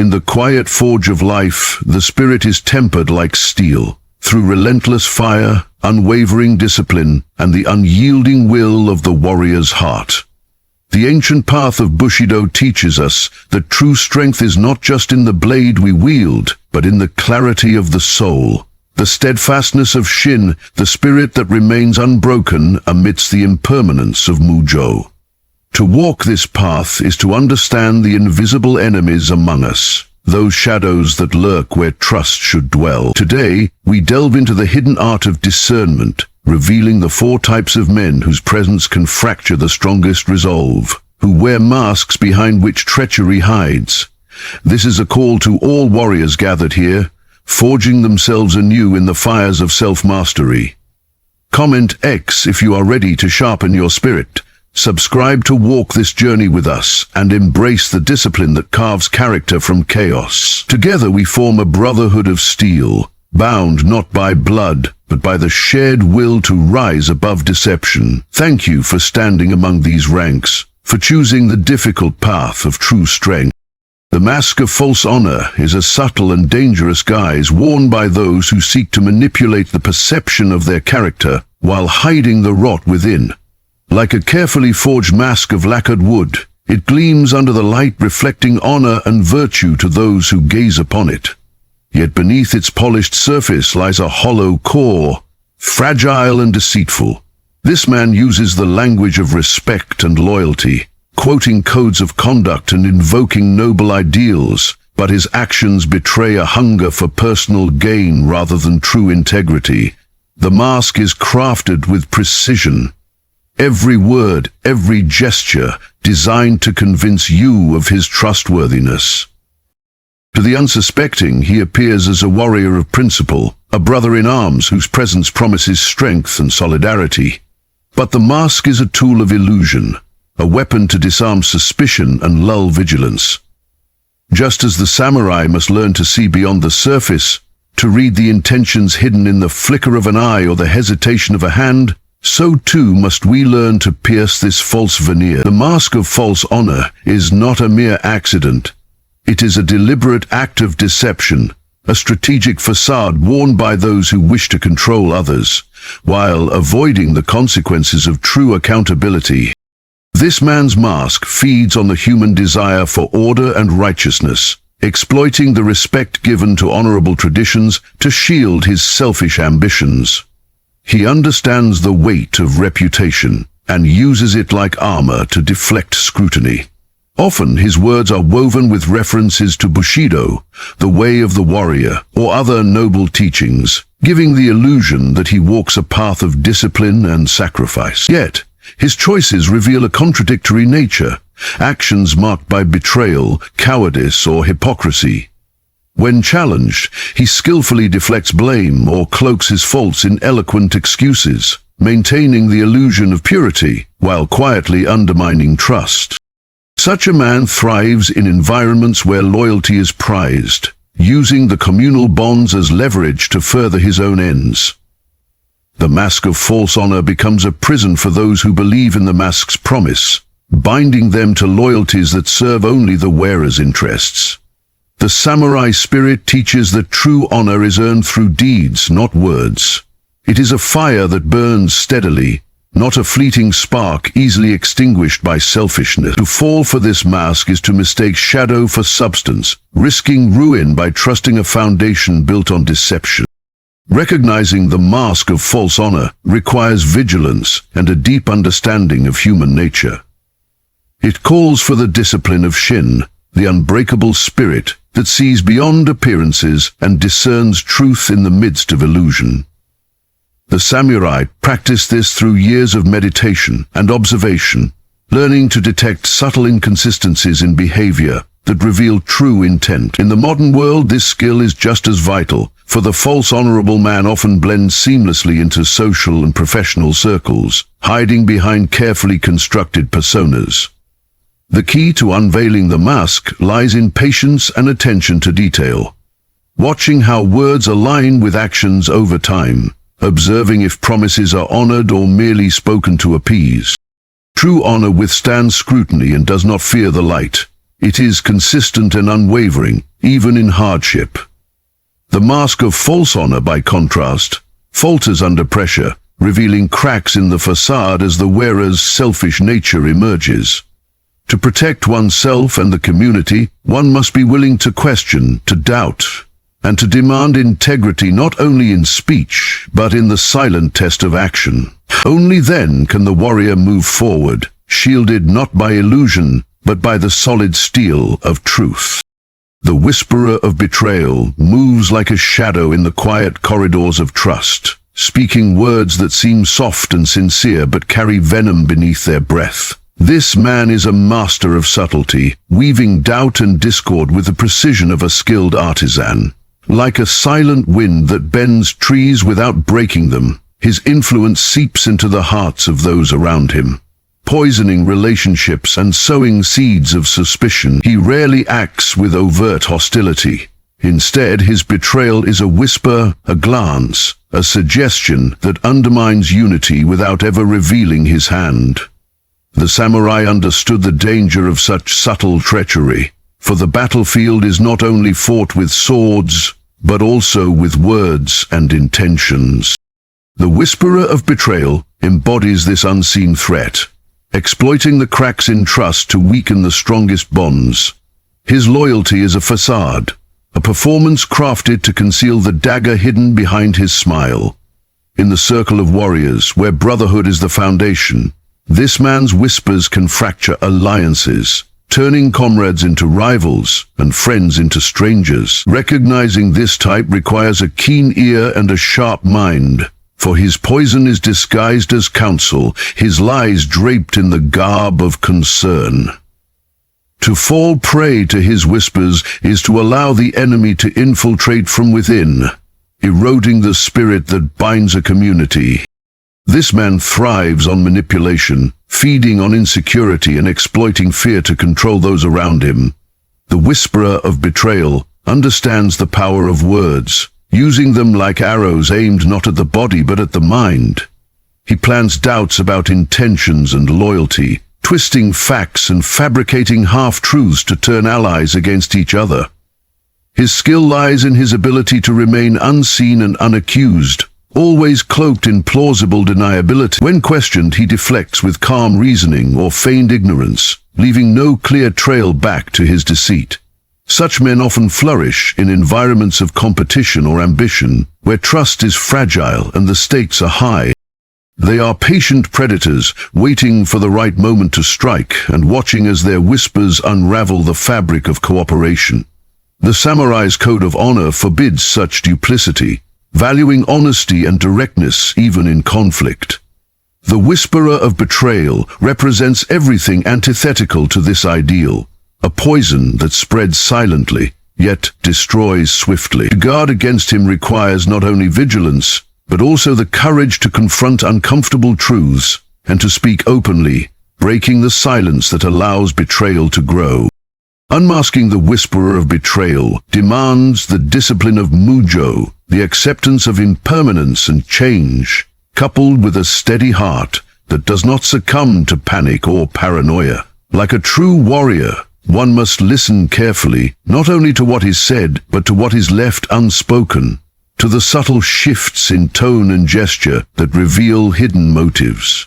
In the quiet forge of life, the spirit is tempered like steel, through relentless fire, unwavering discipline, and the unyielding will of the warrior's heart. The ancient path of Bushido teaches us that true strength is not just in the blade we wield, but in the clarity of the soul, the steadfastness of Shin, the spirit that remains unbroken amidst the impermanence of Mujo. To walk this path is to understand the invisible enemies among us, those shadows that lurk where trust should dwell. Today, we delve into the hidden art of discernment, revealing the 4 types of men whose presence can fracture the strongest resolve, who wear masks behind which treachery hides. This is a call to all warriors gathered here, forging themselves anew in the fires of self-mastery. Comment X if you are ready to sharpen your spirit. Subscribe to walk this journey with us and embrace the discipline that carves character from chaos. Together we form a brotherhood of steel, bound not by blood, but by the shared will to rise above deception. Thank you for standing among these ranks, for choosing the difficult path of true strength. The mask of false honor is a subtle and dangerous guise worn by those who seek to manipulate the perception of their character while hiding the rot within. Like a carefully forged mask of lacquered wood, it gleams under the light, reflecting honor and virtue to those who gaze upon it. Yet beneath its polished surface lies a hollow core, fragile and deceitful. This man uses the language of respect and loyalty, quoting codes of conduct and invoking noble ideals, but his actions betray a hunger for personal gain rather than true integrity. The mask is crafted with precision, every word, every gesture designed to convince you of his trustworthiness. To the unsuspecting, he appears as a warrior of principle, a brother in arms whose presence promises strength and solidarity. But the mask is a tool of illusion, a weapon to disarm suspicion and lull vigilance. Just as the samurai must learn to see beyond the surface, to read the intentions hidden in the flicker of an eye or the hesitation of a hand, so too must we learn to pierce this false veneer. The mask of false honor is not a mere accident. It is a deliberate act of deception, a strategic facade worn by those who wish to control others, while avoiding the consequences of true accountability. This man's mask feeds on the human desire for order and righteousness, exploiting the respect given to honorable traditions to shield his selfish ambitions. He understands the weight of reputation and uses it like armor to deflect scrutiny. Often his words are woven with references to Bushido, the way of the warrior, or other noble teachings, giving the illusion that he walks a path of discipline and sacrifice. Yet, his choices reveal a contradictory nature, actions marked by betrayal, cowardice, or hypocrisy. When challenged, he skillfully deflects blame or cloaks his faults in eloquent excuses, maintaining the illusion of purity while quietly undermining trust. Such a man thrives in environments where loyalty is prized, using the communal bonds as leverage to further his own ends. The mask of false honor becomes a prison for those who believe in the mask's promise, binding them to loyalties that serve only the wearer's interests. The samurai spirit teaches that true honor is earned through deeds, not words. It is a fire that burns steadily, not a fleeting spark easily extinguished by selfishness. To fall for this mask is to mistake shadow for substance, risking ruin by trusting a foundation built on deception. Recognizing the mask of false honor requires vigilance and a deep understanding of human nature. It calls for the discipline of Shin, the unbreakable spirit that sees beyond appearances and discerns truth in the midst of illusion. The samurai practiced this through years of meditation and observation, learning to detect subtle inconsistencies in behavior that reveal true intent. In the modern world, this skill is just as vital, for the false honorable man often blends seamlessly into social and professional circles, hiding behind carefully constructed personas. The key to unveiling the mask lies in patience and attention to detail, watching how words align with actions over time, observing if promises are honored or merely spoken to appease. True honor withstands scrutiny and does not fear the light, It is consistent and unwavering, even in hardship. The mask of false honor, by contrast, falters under pressure, revealing cracks in the facade as the wearer's selfish nature emerges. To protect oneself and the community, one must be willing to question, to doubt, and to demand integrity not only in speech, but in the silent test of action. Only then can the warrior move forward, shielded not by illusion, but by the solid steel of truth. The Whisperer of Betrayal moves like a shadow in the quiet corridors of trust, speaking words that seem soft and sincere but carry venom beneath their breath. This man is a master of subtlety, weaving doubt and discord with the precision of a skilled artisan. Like a silent wind that bends trees without breaking them, his influence seeps into the hearts of those around him, poisoning relationships and sowing seeds of suspicion. He rarely acts with overt hostility. Instead, his betrayal is a whisper, a glance, a suggestion that undermines unity without ever revealing his hand. The samurai understood the danger of such subtle treachery, for the battlefield is not only fought with swords, but also with words and intentions. The Whisperer of Betrayal embodies this unseen threat, exploiting the cracks in trust to weaken the strongest bonds. His loyalty is a facade, a performance crafted to conceal the dagger hidden behind his smile. In the circle of warriors, where brotherhood is the foundation, this man's whispers can fracture alliances, turning comrades into rivals and friends into strangers. Recognizing this type requires a keen ear and a sharp mind, for his poison is disguised as counsel, his lies draped in the garb of concern. To fall prey to his whispers is to allow the enemy to infiltrate from within, eroding the spirit that binds a community. This man thrives on manipulation, feeding on insecurity and exploiting fear to control those around him. The Whisperer of Betrayal understands the power of words, using them like arrows aimed not at the body but at the mind. He plants doubts about intentions and loyalty, twisting facts and fabricating half-truths to turn allies against each other. His skill lies in his ability to remain unseen and unaccused, always cloaked in plausible deniability. When questioned, he deflects with calm reasoning or feigned ignorance, leaving no clear trail back to his deceit. Such men often flourish in environments of competition or ambition, where trust is fragile and the stakes are high. They are patient predators, waiting for the right moment to strike and watching as their whispers unravel the fabric of cooperation. The samurai's code of honor forbids such duplicity, valuing honesty and directness even in conflict. The Whisperer of Betrayal represents everything antithetical to this ideal, a poison that spreads silently, yet destroys swiftly. To guard against him requires not only vigilance, but also the courage to confront uncomfortable truths and to speak openly, breaking the silence that allows betrayal to grow. Unmasking the Whisperer of Betrayal demands the discipline of Mujo, the acceptance of impermanence and change, coupled with a steady heart that does not succumb to panic or paranoia. Like a true warrior, one must listen carefully, not only to what is said, but to what is left unspoken, to the subtle shifts in tone and gesture that reveal hidden motives.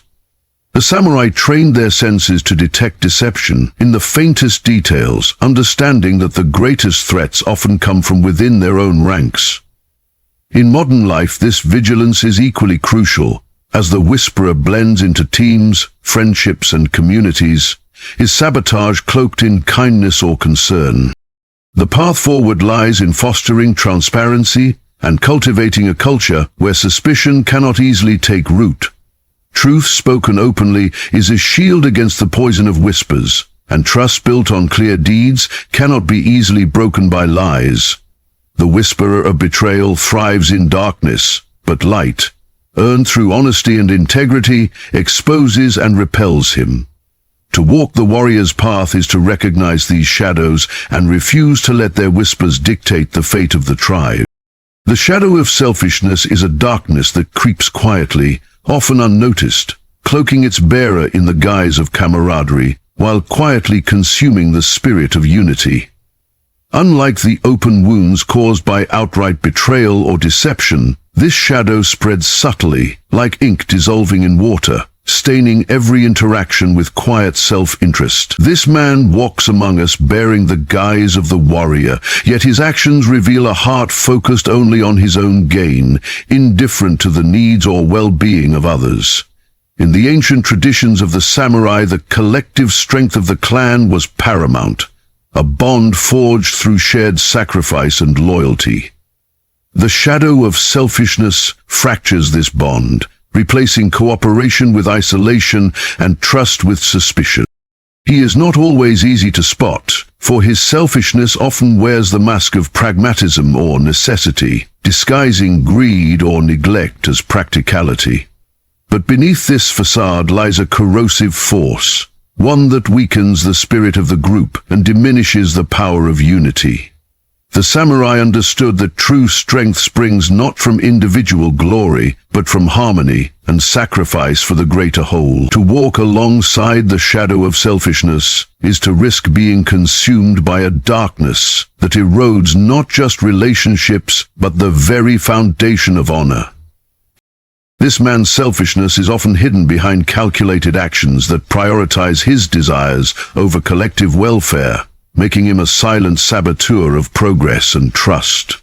The samurai trained their senses to detect deception in the faintest details, understanding that the greatest threats often come from within their own ranks. In modern life, this vigilance is equally crucial. As the Whisperer blends into teams, friendships, and communities, his sabotage cloaked in kindness or concern. The path forward lies in fostering transparency and cultivating a culture where suspicion cannot easily take root. Truth spoken openly is a shield against the poison of whispers, and trust built on clear deeds cannot be easily broken by lies. The Whisperer of Betrayal thrives in darkness, but light, earned through honesty and integrity, exposes and repels him. To walk the warrior's path is to recognize these shadows and refuse to let their whispers dictate the fate of the tribe. The Shadow of Selfishness is a darkness that creeps quietly, often unnoticed, cloaking its bearer in the guise of camaraderie, while quietly consuming the spirit of unity. Unlike the open wounds caused by outright betrayal or deception, this shadow spreads subtly, like ink dissolving in water, staining every interaction with quiet self-interest. This man walks among us bearing the guise of the warrior, yet his actions reveal a heart focused only on his own gain, indifferent to the needs or well-being of others. In the ancient traditions of the samurai, the collective strength of the clan was paramount, a bond forged through shared sacrifice and loyalty. The shadow of selfishness fractures this bond, replacing cooperation with isolation and trust with suspicion. He is not always easy to spot, for his selfishness often wears the mask of pragmatism or necessity, disguising greed or neglect as practicality. But beneath this facade lies a corrosive force, one that weakens the spirit of the group and diminishes the power of unity. The samurai understood that true strength springs not from individual glory, but from harmony and sacrifice for the greater whole. To walk alongside the shadow of selfishness is to risk being consumed by a darkness that erodes not just relationships, but the very foundation of honor. This man's selfishness is often hidden behind calculated actions that prioritize his desires over collective welfare, making him a silent saboteur of progress and trust.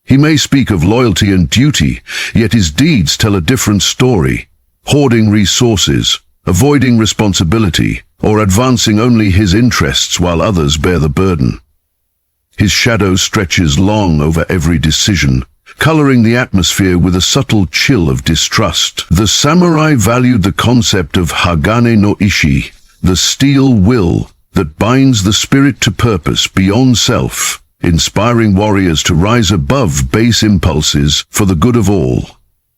He may speak of loyalty and duty, yet his deeds tell a different story, hoarding resources, avoiding responsibility, or advancing only his interests while others bear the burden. His shadow stretches long over every decision, coloring the atmosphere with a subtle chill of distrust. The samurai valued the concept of Hagane no Ishi, the steel will that binds the spirit to purpose beyond self, inspiring warriors to rise above base impulses for the good of all.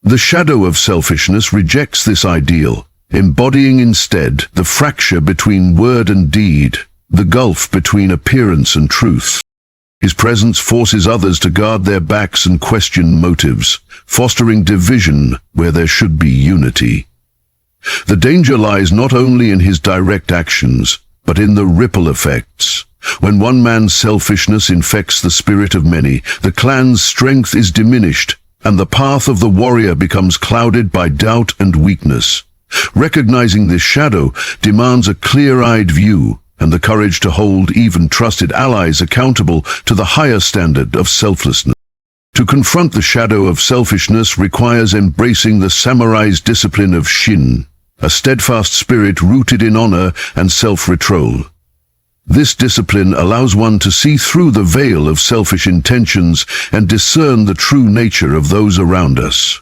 The shadow of selfishness rejects this ideal, embodying instead the fracture between word and deed, the gulf between appearance and truth. His presence forces others to guard their backs and question motives, fostering division where there should be unity. The danger lies not only in his direct actions, but in the ripple effects. When one man's selfishness infects the spirit of many, the clan's strength is diminished, and the path of the warrior becomes clouded by doubt and weakness. Recognizing this shadow demands a clear-eyed view, and the courage to hold even trusted allies accountable to the higher standard of selflessness. To confront the shadow of selfishness requires embracing the samurai's discipline of Shin, a steadfast spirit rooted in honor and self-control. This discipline allows one to see through the veil of selfish intentions and discern the true nature of those around us.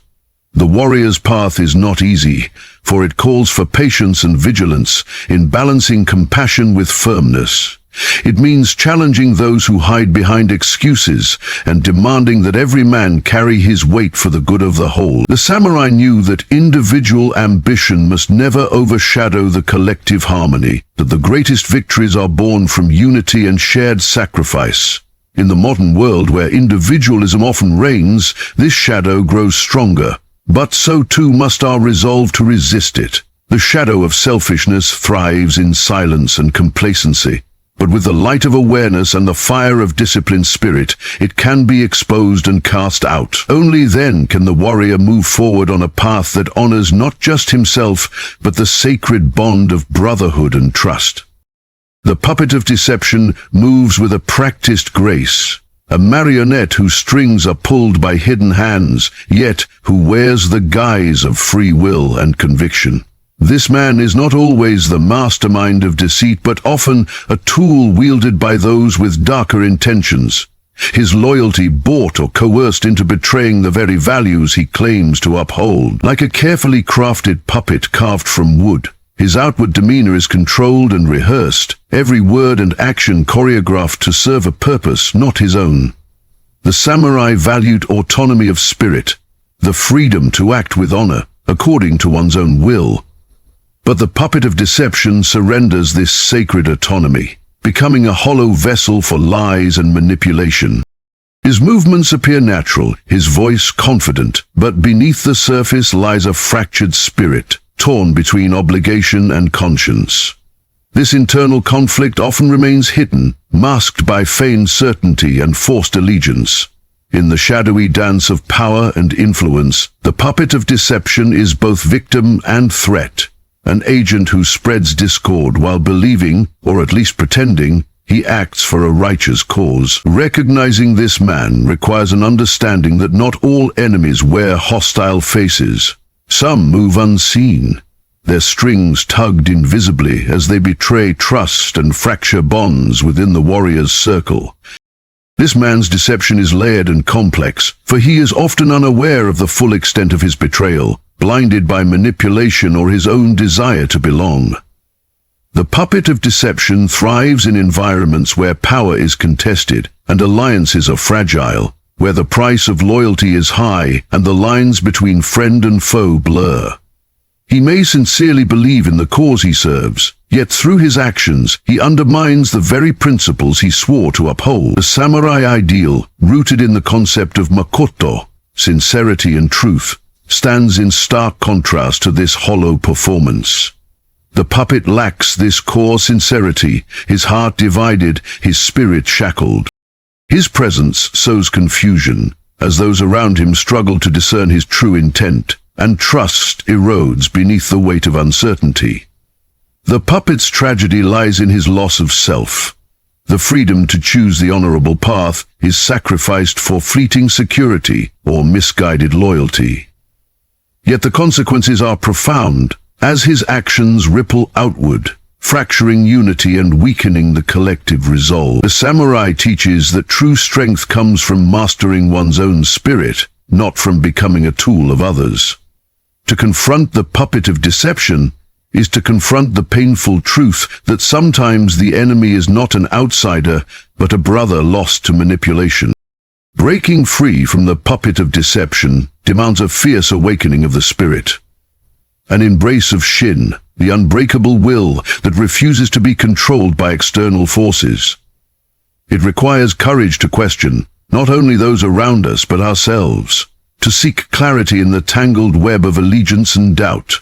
The warrior's path is not easy, for it calls for patience and vigilance in balancing compassion with firmness. It means challenging those who hide behind excuses and demanding that every man carry his weight for the good of the whole. The samurai knew that individual ambition must never overshadow the collective harmony, that the greatest victories are born from unity and shared sacrifice. In the modern world where individualism often reigns, this shadow grows stronger, but so too must our resolve to resist it. The shadow of selfishness thrives in silence and complacency. But with the light of awareness and the fire of disciplined spirit, it can be exposed and cast out. Only then can the warrior move forward on a path that honors not just himself, but the sacred bond of brotherhood and trust. The puppet of deception moves with a practiced grace, a marionette whose strings are pulled by hidden hands, yet who wears the guise of free will and conviction. This man is not always the mastermind of deceit, but often a tool wielded by those with darker intentions. His loyalty bought or coerced into betraying the very values he claims to uphold. Like a carefully crafted puppet carved from wood, his outward demeanor is controlled and rehearsed, every word and action choreographed to serve a purpose not his own. The samurai valued autonomy of spirit, the freedom to act with honor, according to one's own will. But the puppet of deception surrenders this sacred autonomy, becoming a hollow vessel for lies and manipulation. His movements appear natural, his voice confident, but beneath the surface lies a fractured spirit, torn between obligation and conscience. This internal conflict often remains hidden, masked by feigned certainty and forced allegiance. In the shadowy dance of power and influence, the puppet of deception is both victim and threat, an agent who spreads discord while believing, or at least pretending, he acts for a righteous cause. Recognizing this man requires an understanding that not all enemies wear hostile faces. Some move unseen, their strings tugged invisibly as they betray trust and fracture bonds within the warrior's circle. This man's deception is layered and complex, for he is often unaware of the full extent of his betrayal, blinded by manipulation or his own desire to belong. The puppet of deception thrives in environments where power is contested and alliances are fragile, where the price of loyalty is high and the lines between friend and foe blur. He may sincerely believe in the cause he serves, yet through his actions he undermines the very principles he swore to uphold. The samurai ideal, rooted in the concept of Makoto, sincerity and truth, stands in stark contrast to this hollow performance. The puppet lacks this core sincerity, his heart divided, his spirit shackled. His presence sows confusion, as those around him struggle to discern his true intent, and trust erodes beneath the weight of uncertainty. The puppet's tragedy lies in his loss of self. The freedom to choose the honorable path is sacrificed for fleeting security or misguided loyalty. Yet the consequences are profound, as his actions ripple outward, fracturing unity and weakening the collective resolve. The samurai teaches that true strength comes from mastering one's own spirit, not from becoming a tool of others. To confront the puppet of deception is to confront the painful truth that sometimes the enemy is not an outsider, but a brother lost to manipulation. Breaking free from the puppet of deception demands a fierce awakening of the spirit. An embrace of Shin, the unbreakable will that refuses to be controlled by external forces. It requires courage to question, not only those around us but ourselves, to seek clarity in the tangled web of allegiance and doubt.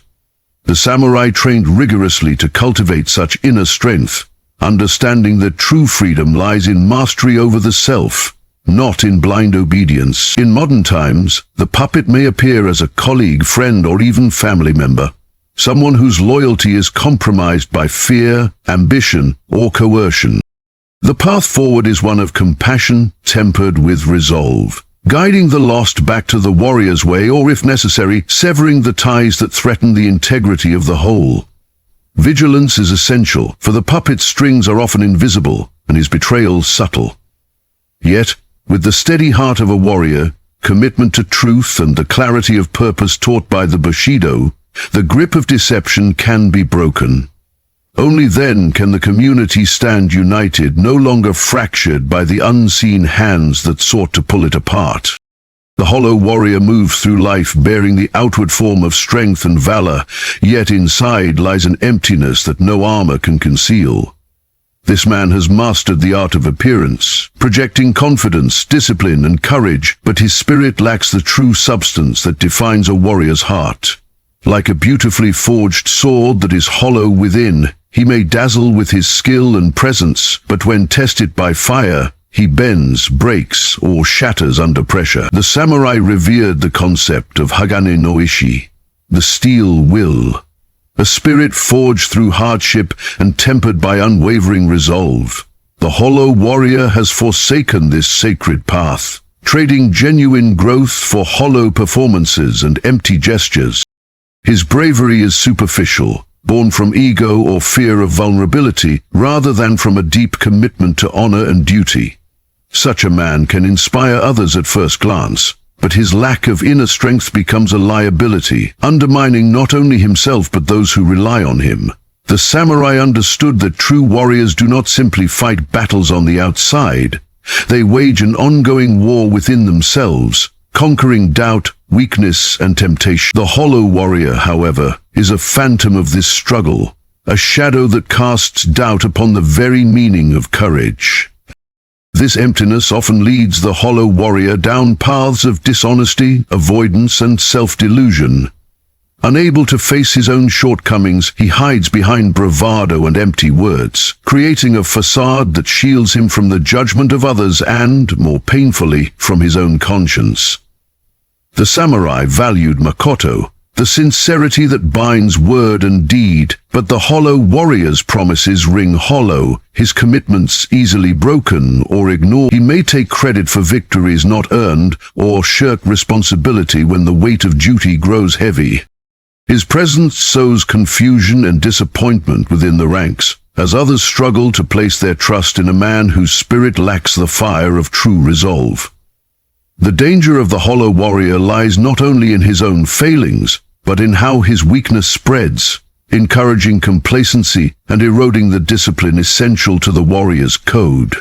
The samurai trained rigorously to cultivate such inner strength, understanding that true freedom lies in mastery over the self, not in blind obedience. In modern times, the puppet may appear as a colleague, friend, or even family member, someone whose loyalty is compromised by fear, ambition, or coercion. The path forward is one of compassion tempered with resolve, guiding the lost back to the warrior's way, or if necessary, severing the ties that threaten the integrity of the whole. Vigilance is essential, for the puppet's strings are often invisible and his betrayal subtle. Yet, with the steady heart of a warrior, commitment to truth and the clarity of purpose taught by the Bushido, the grip of deception can be broken. Only then can the community stand united, no longer fractured by the unseen hands that sought to pull it apart. The hollow warrior moves through life bearing the outward form of strength and valor, yet inside lies an emptiness that no armor can conceal. This man has mastered the art of appearance, projecting confidence, discipline, and courage, but his spirit lacks the true substance that defines a warrior's heart. Like a beautifully forged sword that is hollow within, he may dazzle with his skill and presence, but when tested by fire, he bends, breaks, or shatters under pressure. The samurai revered the concept of Hagane no Ishi, the steel will, a spirit forged through hardship and tempered by unwavering resolve. The hollow warrior has forsaken this sacred path, trading genuine growth for hollow performances and empty gestures. His bravery is superficial, born from ego or fear of vulnerability, rather than from a deep commitment to honor and duty. Such a man can inspire others at first glance, but his lack of inner strength becomes a liability, undermining not only himself but those who rely on him. The samurai understood that true warriors do not simply fight battles on the outside. They wage an ongoing war within themselves, conquering doubt, weakness, and temptation. The hollow warrior, however, is a phantom of this struggle, a shadow that casts doubt upon the very meaning of courage. This emptiness often leads the hollow warrior down paths of dishonesty, avoidance, and self-delusion. Unable to face his own shortcomings, he hides behind bravado and empty words, creating a facade that shields him from the judgment of others and, more painfully, from his own conscience. The samurai valued makoto, the sincerity that binds word and deed, but the hollow warrior's promises ring hollow, his commitments easily broken or ignored. He may take credit for victories not earned, or shirk responsibility when the weight of duty grows heavy. His presence sows confusion and disappointment within the ranks, as others struggle to place their trust in a man whose spirit lacks the fire of true resolve. The danger of the hollow warrior lies not only in his own failings, but in how his weakness spreads, encouraging complacency and eroding the discipline essential to the warrior's code.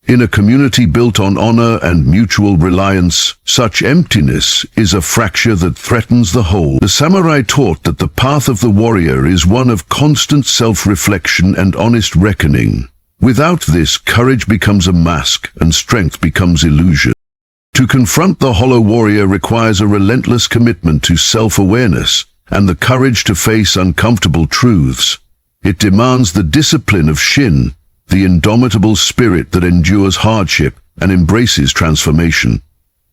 In a community built on honor and mutual reliance, such emptiness is a fracture that threatens the whole. The samurai taught that the path of the warrior is one of constant self-reflection and honest reckoning. Without this, courage becomes a mask and strength becomes illusion. To confront the hollow warrior requires a relentless commitment to self-awareness and the courage to face uncomfortable truths. It demands the discipline of Shin, the indomitable spirit that endures hardship and embraces transformation.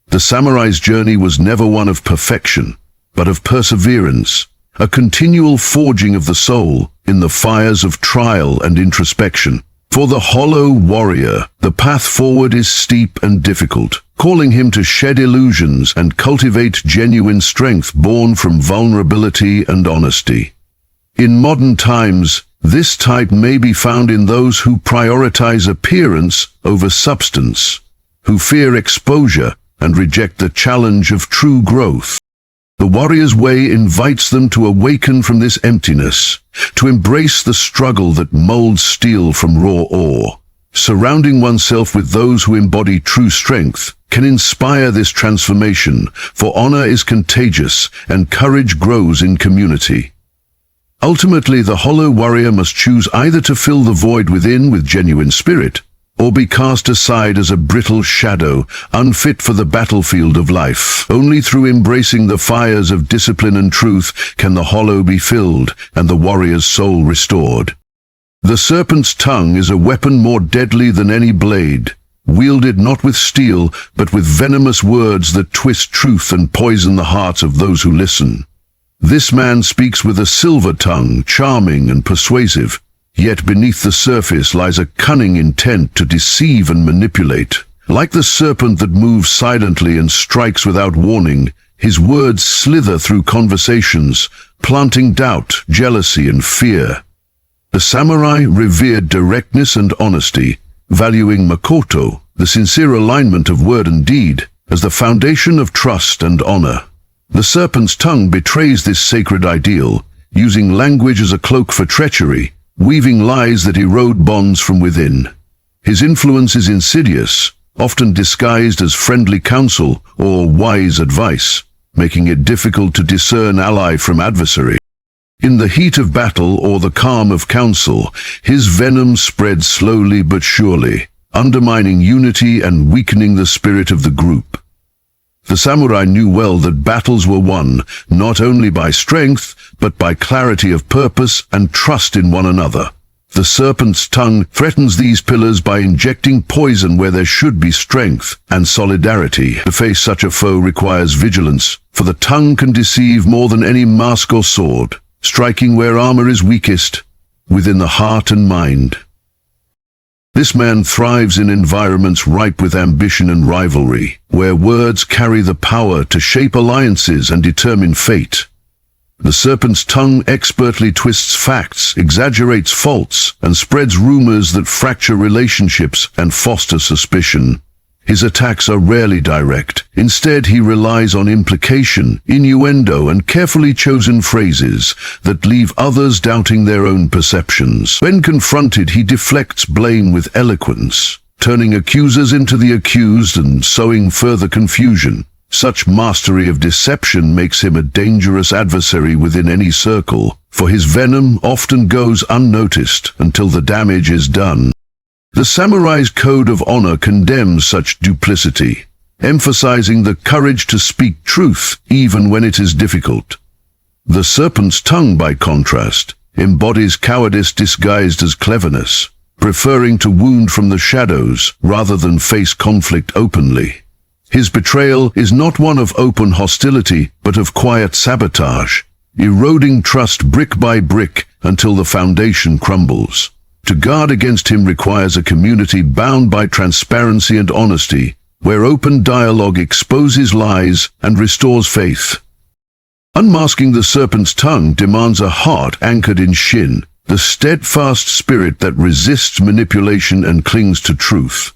The samurai's journey was never one of perfection, but of perseverance, a continual forging of the soul in the fires of trial and introspection. For the hollow warrior, the path forward is steep and difficult, calling him to shed illusions and cultivate genuine strength born from vulnerability and honesty. In modern times, this type may be found in those who prioritize appearance over substance, who fear exposure and reject the challenge of true growth. The warrior's way invites them to awaken from this emptiness, to embrace the struggle that molds steel from raw ore. Surrounding oneself with those who embody true strength can inspire this transformation, for honor is contagious and courage grows in community. Ultimately, the hollow warrior must choose either to fill the void within with genuine spirit, or be cast aside as a brittle shadow, unfit for the battlefield of life. Only through embracing the fires of discipline and truth can the hollow be filled and the warrior's soul restored. The serpent's tongue is a weapon more deadly than any blade, wielded not with steel, but with venomous words that twist truth and poison the hearts of those who listen. This man speaks with a silver tongue, charming and persuasive, yet beneath the surface lies a cunning intent to deceive and manipulate. Like the serpent that moves silently and strikes without warning, his words slither through conversations, planting doubt, jealousy, and fear. The samurai revered directness and honesty, valuing makoto, the sincere alignment of word and deed, as the foundation of trust and honor. The serpent's tongue betrays this sacred ideal, using language as a cloak for treachery, weaving lies that erode bonds from within. His influence is insidious, often disguised as friendly counsel or wise advice, making it difficult to discern ally from adversary. In the heat of battle or the calm of counsel, his venom spreads slowly but surely, undermining unity and weakening the spirit of the group. The samurai knew well that battles were won not only by strength, but by clarity of purpose and trust in one another. The serpent's tongue threatens these pillars by injecting poison where there should be strength and solidarity. To face such a foe requires vigilance, for the tongue can deceive more than any mask or sword, striking where armor is weakest, within the heart and mind. This man thrives in environments ripe with ambition and rivalry, where words carry the power to shape alliances and determine fate. The serpent's tongue expertly twists facts, exaggerates faults, and spreads rumors that fracture relationships and foster suspicion. His attacks are rarely direct. Instead, he relies on implication, innuendo, and carefully chosen phrases that leave others doubting their own perceptions. When confronted, he deflects blame with eloquence, turning accusers into the accused and sowing further confusion. Such mastery of deception makes him a dangerous adversary within any circle, for his venom often goes unnoticed until the damage is done. The samurai's code of honor condemns such duplicity, emphasizing the courage to speak truth even when it is difficult. The serpent's tongue, by contrast, embodies cowardice disguised as cleverness, preferring to wound from the shadows rather than face conflict openly. His betrayal is not one of open hostility, but of quiet sabotage, eroding trust brick by brick until the foundation crumbles. To guard against him requires a community bound by transparency and honesty, where open dialogue exposes lies and restores faith. Unmasking the serpent's tongue demands a heart anchored in Shin, the steadfast spirit that resists manipulation and clings to truth.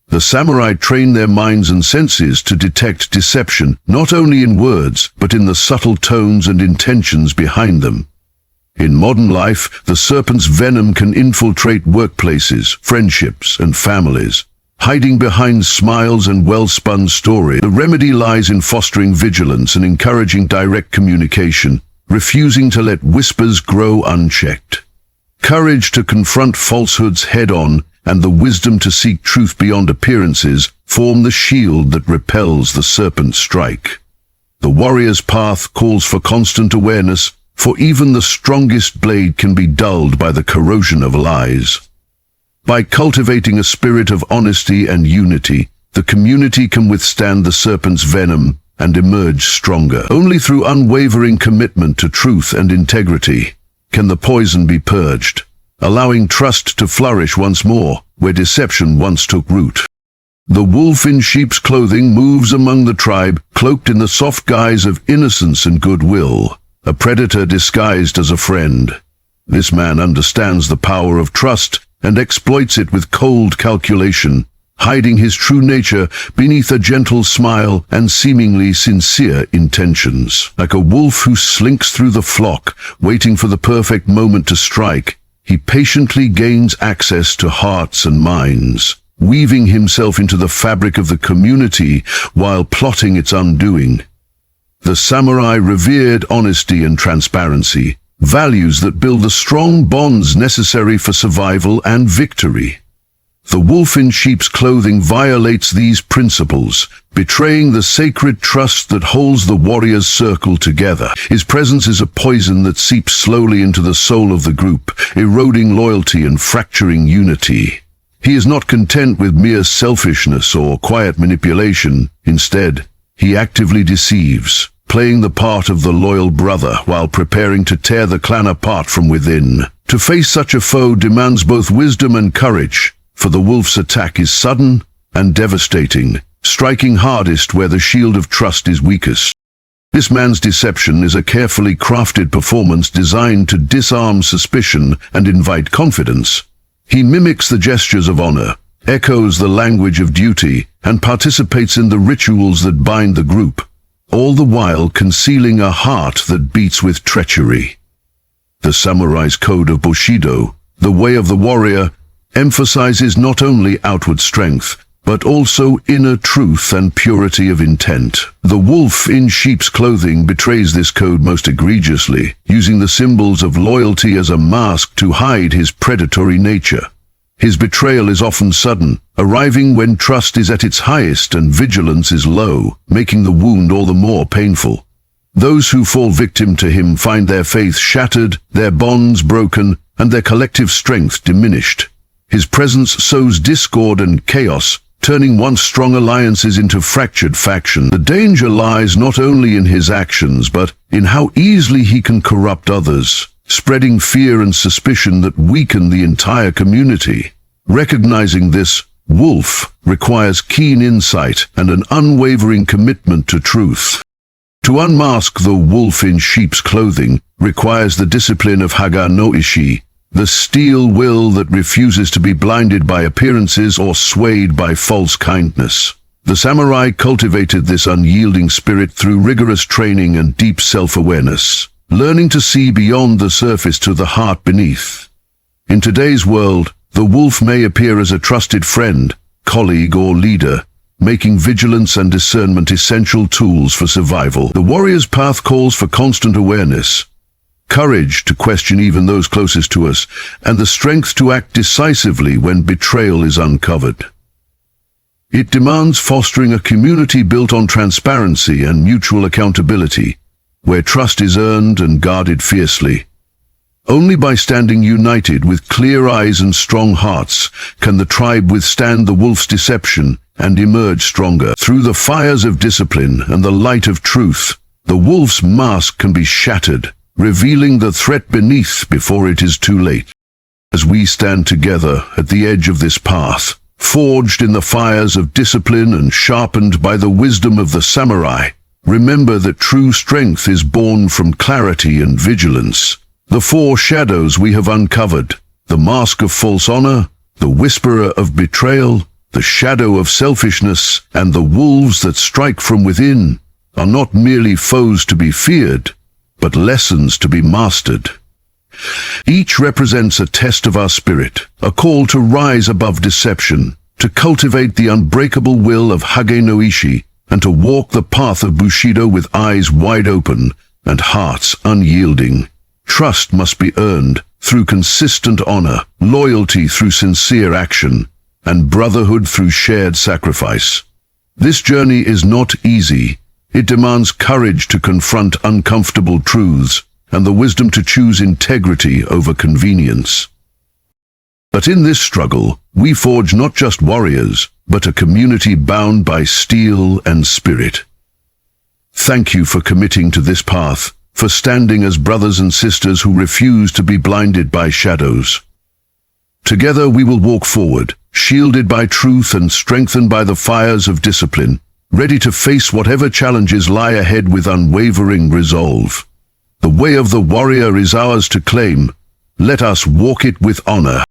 The samurai train their minds and senses to detect deception, not only in words, but in the subtle tones and intentions behind them. In modern life, the serpent's venom can infiltrate workplaces, friendships, and families. Hiding behind smiles and well-spun stories, the remedy lies in fostering vigilance and encouraging direct communication, refusing to let whispers grow unchecked. Courage to confront falsehoods head-on and the wisdom to seek truth beyond appearances form the shield that repels the serpent's strike. The warrior's path calls for constant awareness, for even the strongest blade can be dulled by the corrosion of lies. By cultivating a spirit of honesty and unity, the community can withstand the serpent's venom and emerge stronger. Only through unwavering commitment to truth and integrity can the poison be purged, allowing trust to flourish once more where deception once took root. The wolf in sheep's clothing moves among the tribe, cloaked in the soft guise of innocence and goodwill, a predator disguised as a friend. This man understands the power of trust and exploits it with cold calculation, hiding his true nature beneath a gentle smile and seemingly sincere intentions. Like a wolf who slinks through the flock, waiting for the perfect moment to strike, he patiently gains access to hearts and minds, weaving himself into the fabric of the community while plotting its undoing. The samurai revered honesty and transparency, values that build the strong bonds necessary for survival and victory. The wolf in sheep's clothing violates these principles, betraying the sacred trust that holds the warrior's circle together. His presence is a poison that seeps slowly into the soul of the group, eroding loyalty and fracturing unity. He is not content with mere selfishness or quiet manipulation. Instead, he actively deceives, playing the part of the loyal brother while preparing to tear the clan apart from within. To face such a foe demands both wisdom and courage, for the wolf's attack is sudden and devastating, striking hardest where the shield of trust is weakest. This man's deception is a carefully crafted performance designed to disarm suspicion and invite confidence. He mimics the gestures of honor, echoes the language of duty, and participates in the rituals that bind the group, all the while concealing a heart that beats with treachery. The samurai's code of Bushido, the way of the warrior, emphasizes not only outward strength, but also inner truth and purity of intent. The wolf in sheep's clothing betrays this code most egregiously, using the symbols of loyalty as a mask to hide his predatory nature. His betrayal is often sudden, arriving when trust is at its highest and vigilance is low, making the wound all the more painful. Those who fall victim to him find their faith shattered, their bonds broken, and their collective strength diminished. His presence sows discord and chaos, turning once strong alliances into fractured factions. The danger lies not only in his actions, but in how easily he can corrupt others, spreading fear and suspicion that weaken the entire community. Recognizing this, wolf requires keen insight and an unwavering commitment to truth. To unmask the wolf in sheep's clothing requires the discipline of Hagane Ishi, the steel will that refuses to be blinded by appearances or swayed by false kindness. The samurai cultivated this unyielding spirit through rigorous training and deep self-awareness, learning to see beyond the surface to the heart beneath. In today's world, the wolf may appear as a trusted friend, colleague, or leader, making vigilance and discernment essential tools for survival. The warrior's path calls for constant awareness, courage to question even those closest to us, and the strength to act decisively when betrayal is uncovered. It demands fostering a community built on transparency and mutual accountability, where trust is earned and guarded fiercely. Only by standing united with clear eyes and strong hearts can the tribe withstand the wolf's deception and emerge stronger. Through the fires of discipline and the light of truth, the wolf's mask can be shattered, revealing the threat beneath before it is too late. As we stand together at the edge of this path, forged in the fires of discipline and sharpened by the wisdom of the samurai, remember that true strength is born from clarity and vigilance. The four shadows we have uncovered, the mask of false honor, the whisperer of betrayal, the shadow of selfishness, and the wolves that strike from within, are not merely foes to be feared, but lessons to be mastered. Each represents a test of our spirit, a call to rise above deception, to cultivate the unbreakable will of Hagane Ishi, and to walk the path of Bushido with eyes wide open and hearts unyielding. Trust must be earned through consistent honor, loyalty through sincere action, and brotherhood through shared sacrifice. This journey is not easy. It demands courage to confront uncomfortable truths and the wisdom to choose integrity over convenience. But in this struggle, we forge not just warriors, but a community bound by steel and spirit. Thank you for committing to this path, for standing as brothers and sisters who refuse to be blinded by shadows. Together we will walk forward, shielded by truth and strengthened by the fires of discipline, ready to face whatever challenges lie ahead with unwavering resolve. The way of the warrior is ours to claim. Let us walk it with honor.